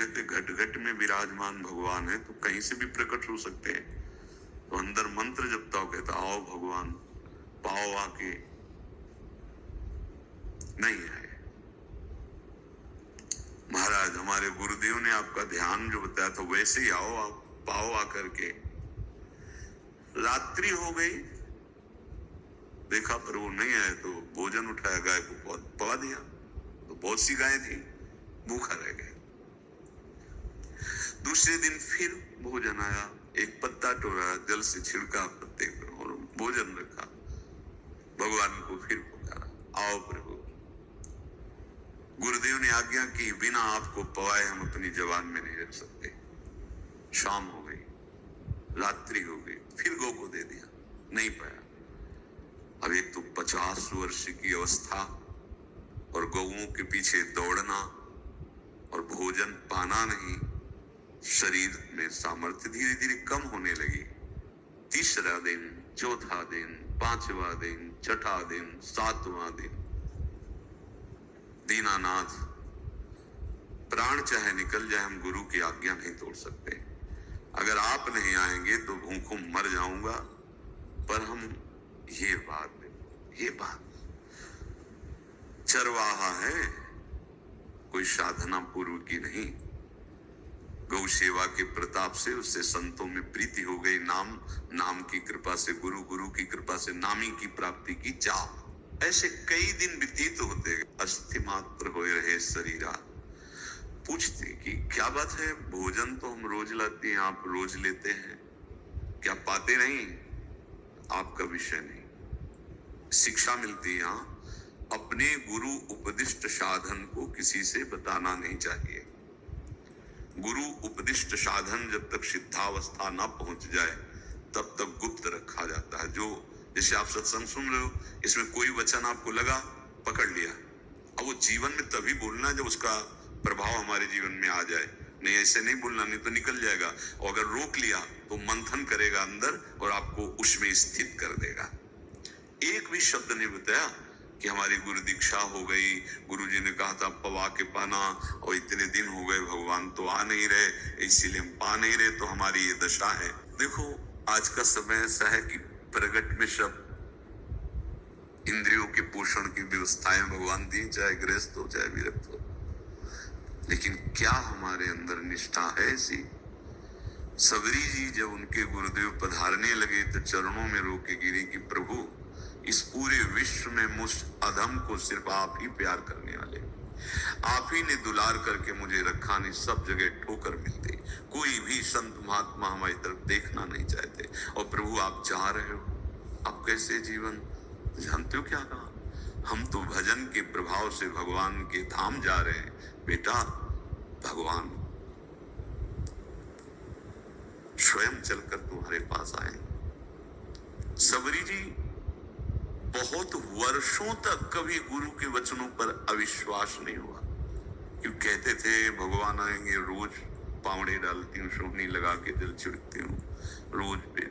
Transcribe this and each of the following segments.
कहते घट घट में विराजमान भगवान है तो कहीं से भी प्रकट हो सकते हैं। तो अंदर मंत्र जपता हो, कहता आओ भगवान, पाओ आके, नहीं है। महाराज हमारे गुरुदेव ने आपका ध्यान जो बताया था वैसे ही आओ, आप पाओ आकर के। रात्रि हो गई, देखा पर वो नहीं आए तो भोजन उठाया, गाय को पवा दिया। तो बहुत सी गायें थी, भूखा रह गए। दूसरे दिन फिर भोजन आया, एक पत्ता टोरा, जल से छिड़का पत्ते पर और भोजन रखा। भगवान को फिर पुकारा, आओ प्रभु। गुरुदेव ने आज्ञा की, बिना आपको पवाए हम अपनी जबान में नहीं रख सकते। शाम हो गई, रात्रि हो गई, फिर गौ को दे दिया, नहीं पाया। अब एक तो 50 वर्ष की अवस्था और गौओं के पीछे दौड़ना और भोजन पाना नहीं, शरीर में सामर्थ्य धीरे धीरे कम होने लगी। तीसरा दिन, चौथा दिन, पांचवा दिन, छठा दिन, सातवां दिन, दीनानाथ प्राण चाहे निकल जाए, हम गुरु की आज्ञा नहीं तोड़ सकते। अगर आप नहीं आएंगे तो भूखों मर जाऊंगा। पर हम ये बात चरवाहा है, कोई साधना पूर्व की नहीं। गौ सेवा के प्रताप से उससे संतों में प्रीति हो गई, नाम की कृपा से, गुरु की कृपा से नामी की प्राप्ति की चाह। ऐसे कई दिन व्यतीत होते गए, अस्थि मात्र हो रहे शरीरा। पूछते कि क्या बात है, भोजन तो हम रोज लाते हैं, आप रोज लेते हैं, क्या पाते नहीं? आपका विषय नहीं। शिक्षा मिलती है, अपने गुरु उपदिष्ट साधन को किसी से बताना नहीं चाहिए। गुरु उपदिष्ट साधन जब तक सिद्धावस्था न पहुंच जाए तब तक गुप्त रखा जाता है। जो जैसे आप सत्संग सुन रहे हो, इसमें कोई वचन आपको लगा, पकड़ लिया, अब वो जीवन में तभी बोलना जब उसका प्रभाव हमारे जीवन में आ जाए। नहीं ऐसे नहीं बोलना, नहीं तो निकल जाएगा। और अगर रोक लिया तो मंथन करेगा अंदर और आपको उसमें स्थित कर देगा। एक भी शब्द नहीं बताया कि हमारी गुरु दीक्षा हो गई, गुरुजी ने कहा था पवा के पाना, और इतने दिन हो गए भगवान तो आ नहीं रहे, इसीलिए हम पा नहीं रहे, तो हमारी ये दशा है। देखो आज का समय ऐसा है कि प्रगट में सब इंद्रियों के पोषण की व्यवस्थाएं भगवान दी, चाहे गृहस्थ हो चाहे विरक्त हो, लेकिन क्या हमारे अंदर निष्ठा है ऐसी? सबरी जी जब उनके गुरुदेव पधारने लगे तो चरणों में रो के गिरी कि प्रभु, इस पूरे विश्व में मुझ अधम को सिर्फ आप ही प्यार करने वाले, आप ही ने दुलार करके मुझे रखा, नहीं सब जगह ठोकर मिलती, कोई भी संत महात्मा हमारी तरफ देखना नहीं चाहते, और प्रभु आप चाह रहे हो, आप कैसे जीवन जानते हो? क्या कहा, हम तो भजन के प्रभाव से भगवान के धाम जा रहे हैं। बेटा, भगवान स्वयं चलकर तुम्हारे पास आए। सबरी जी बहुत वर्षों तक कभी गुरु के वचनों पर अविश्वास नहीं हुआ, क्यों कहते थे भगवान आएंगे, रोज पावड़े डालती हूँ, सोहनी लगा के जल छिड़कती हूँ, रोज पे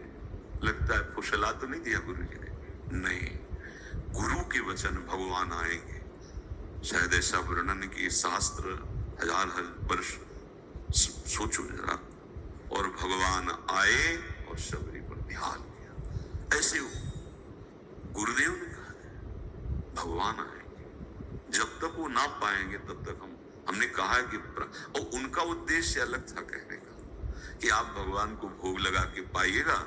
लगता है फुसला तो नहीं दिया गुरु जी ने? नहीं, गुरु के वचन भगवान आएंगे। शायद ऐसा वर्णन की शास्त्र हजार वर्ष सोचो जरा, और भगवान आए और सबरी पर ध्यान किया। ऐसे हो गुरुदेव ने कहा भगवान आएंगे, जब तक वो ना पाएंगे तब तक हमने कहा है कि, और उनका उद्देश्य अलग था कहने का कि आप भगवान को भोग लगा के पाइएगा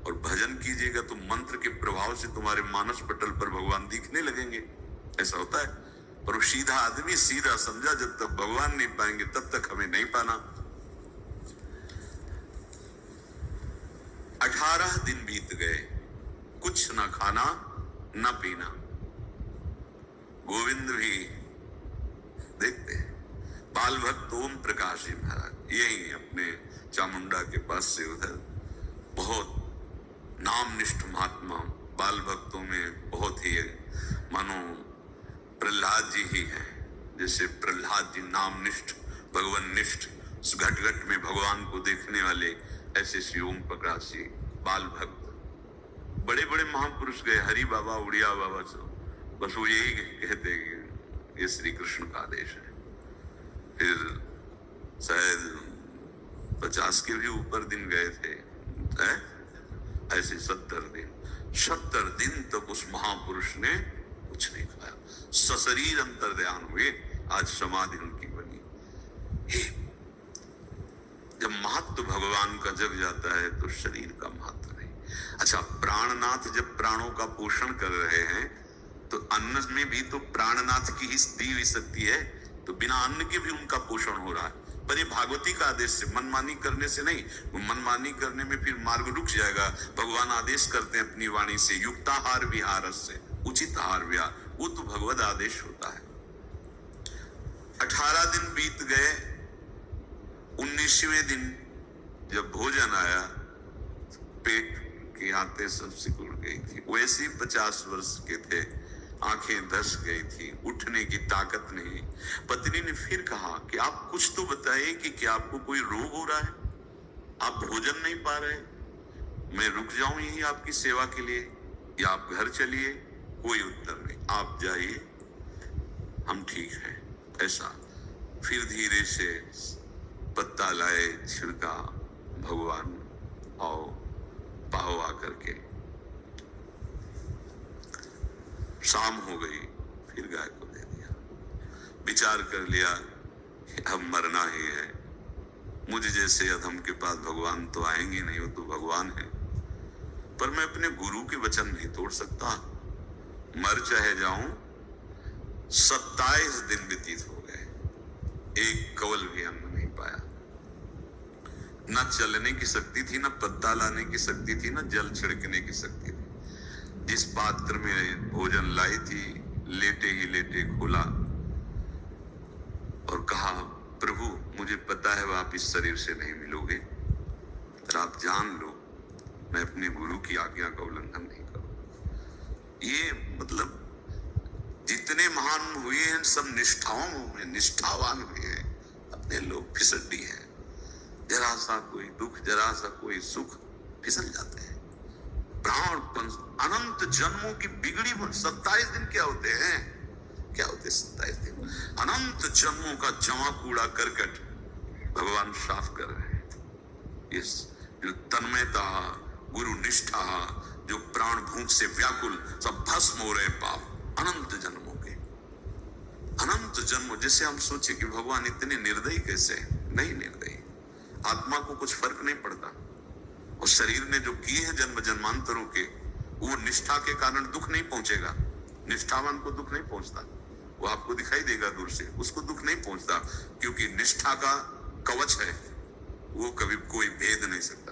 और भजन कीजिएगा तो मंत्र के प्रभाव से तुम्हारे मानस पटल पर भगवान दिखने लगेंगे। ऐसा होता है, पर वो सीधा आदमी सीधा समझा, जब तक भगवान नहीं पाएंगे तब तक हमें नहीं पाना। 18 दिन बीत गए, कुछ ना खाना न पीना। गोविंद भी देखते, बाल भक्त ओम प्रकाश जी महाराज यही अपने चामुंडा के पास से उधर, बहुत नामनिष्ठ महात्मा, बाल भक्तों में बहुत ही मानो प्रहलाद जी ही है। जैसे प्रहलाद जी नामनिष्ठ, भगवान निष्ठ, घट घट में भगवान को देखने वाले, ऐसे श्री ओम प्रकाश जी बाल भक्त। बड़े बड़े महापुरुष गए, हरि बाबा, उड़िया बाबा, सब बस वो यही कहते कि ये श्री कृष्ण का आदेश है। फिर शायद 50 के भी ऊपर दिन गए थे, है? ऐसे 70 दिन, 70 दिन तक उस महापुरुष ने कुछ नहीं खाया, सशरीर अंतर्ध्यान हुए। आज समाधि उनकी बनी। जब महत्व भगवान का जग जाता है तो शरीर का महत्व नहीं। अच्छा, प्राणनाथ जब प्राणों का पोषण कर रहे हैं तो अन्न में भी तो प्राणनाथ की ही दी हुई शक्ति है, तो बिना अन्न के भी उनका पोषण हो रहा है। पर ये भागवती का आदेश से, मनमानी करने से नहीं। मनमानी करने में फिर मार्ग रुक जाएगा। भगवान आदेश करते हैं अपनी वाणी से, युक्ताहार विहार से, उचित आहार विहार, वो तो भगवत आदेश होता है। 18 दिन बीत गए, 19वें दिन जब भोजन आया, पेट की आंतें सब सिकुड़ गई थी। वैसे ही 50 वर्ष के थे, आंखें धस गई थी, उठने की ताकत नहीं। पत्नी ने फिर कहा कि आप कुछ तो बताइए कि क्या आपको कोई रोग हो रहा है? आप भोजन नहीं पा रहे? मैं रुक जाऊं यही आपकी सेवा के लिए, या आप घर चलिए? कोई उत्तर नहीं। आप जाइए, हम ठीक है। ऐसा फिर धीरे से पत्ता लाए, छिड़का, भगवान आओ पाओ आकर के। शाम हो गई, फिर गाय को दे दिया। विचार कर लिया कि अब मरना ही है। मुझे जैसे अधम के पास भगवान तो आएंगे नहीं, वो तो भगवान है, पर मैं अपने गुरु के वचन नहीं तोड़ सकता। मर चाहे जाऊं। 27 दिन व्यतीत हो गए, एक कवल भी अन्न नहीं पाया। न चलने की शक्ति थी, न पत्ता लाने की शक्ति थी, न जल छिड़कने की शक्ति थी। जिस पात्र में भोजन लाई थी, लेटे ही लेटे खोला और कहा, प्रभु मुझे पता है आप इस शरीर से नहीं मिलोगे, पर आप जान लो मैं अपने गुरु की आज्ञा का उल्लंघन नहीं करूं। ये मतलब जितने महान हुए हैं सब निष्ठावान हुए हैं। अपने लोग फिसड्डी हैं, जरा सा कोई दुख, जरा सा कोई सुख, फिसल जाते हैं। प्राण अनंत जन्मों की बिगड़ी 27 दिन क्या होते हैं? क्या होते 27 दिन? अनंत जन्मों का जमा कूड़ा करकट भगवान साफ कर रहे हैं। इस जो तन्मयता, गुरु निष्ठा, जो प्राण भूख से व्याकुल, सब भस्म हो रहे पाप अनंत जन्मों के। अनंत जन्मों, जैसे हम सोचे कि भगवान इतने निर्दयी कैसे? नहीं निर्दयी। आत्मा को कुछ फर्क नहीं पड़ता। और शरीर ने जो किए हैं जन्म जन्मांतरों के, वो निष्ठा के कारण दुख नहीं पहुंचेगा। निष्ठावान को दुख नहीं पहुंचता, वो आपको दिखाई देगा दूर से, उसको दुख नहीं पहुंचता, क्योंकि निष्ठा का कवच है, वो कभी कोई भेद नहीं सकता।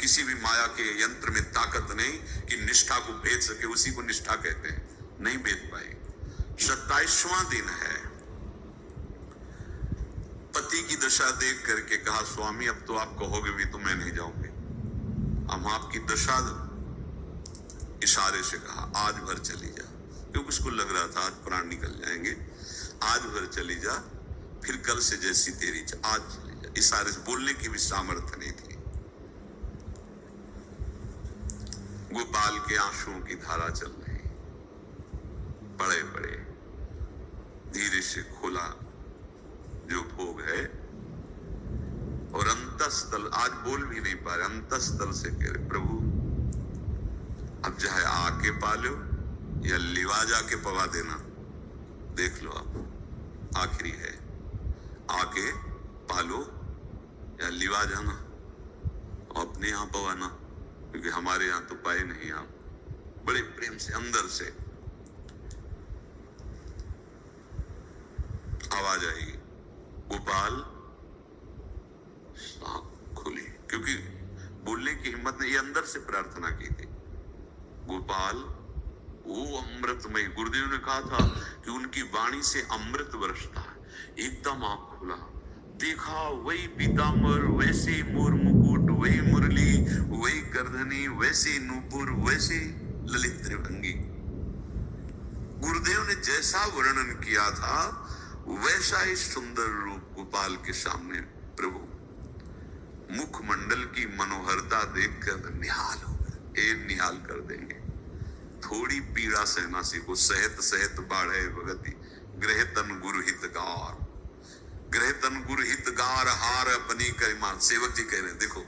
किसी भी माया के यंत्र में ताकत नहीं कि निष्ठा को भेद सके, उसी को निष्ठा कहते हैं, नहीं भेद पाए। 27वां दिन है। पति की दशा देख करके कहा, स्वामी अब तो आप कहोगे भी तो मैं नहीं जाऊंगी। हम आपकी दशा, इशारे से कहा, आज भर चली जा, क्योंकि उसको लग रहा था आज प्राण निकल जाएंगे। आज भर चली जा, फिर कल से जैसी तेरी आज चली जा। इशारे से, बोलने की भी सामर्थ्य नहीं थी। गोपाल के आंसुओं की धारा चल रही, बड़े बड़े धीरे से खोला जो भोग है, और अंतस्थल, आज बोल भी नहीं पा रहे, अंतस्थल से कह रहे, प्रभु अब चाहे आके पालो या लिवा जाके पवा देना, देख लो आप, आखिरी है। आके पालो या लिवा जाना, और अपने यहाँ पवाना, क्योंकि हमारे यहाँ तो पाए नहीं आप। बड़े प्रेम से अंदर से आवाज आएगी, गोपाल खुली, क्योंकि बोलने की हिम्मत नहीं, ये अंदर से प्रार्थना की थी। गोपाल वो अमृतमय, गुरुदेव ने कहा था कि उनकी वाणी से अमृत बरसता है। एकदम आंख खुला, देखा वही पीतांबर, वैसे मोर मुकुट, वही मुरली, वही गर्दनी, वैसे नूपुर, वैसे ललित त्रिभंगी। गुरुदेव ने जैसा वर्णन किया था वैसा ही सुंदर रूप गोपाल के सामने। प्रभु मुखमंडल की मनोहरता देखकर निहाल हो गए, निहाल कर देंगे। थोड़ी पीड़ा सहना सीखो, सहत सहत बाढ़े भगति, ग्रह तन गुरु हितकार। ग्रह कहे तन गुर हित गार हार अपनी करिमान। सेवक जी कह रहे हैं देखो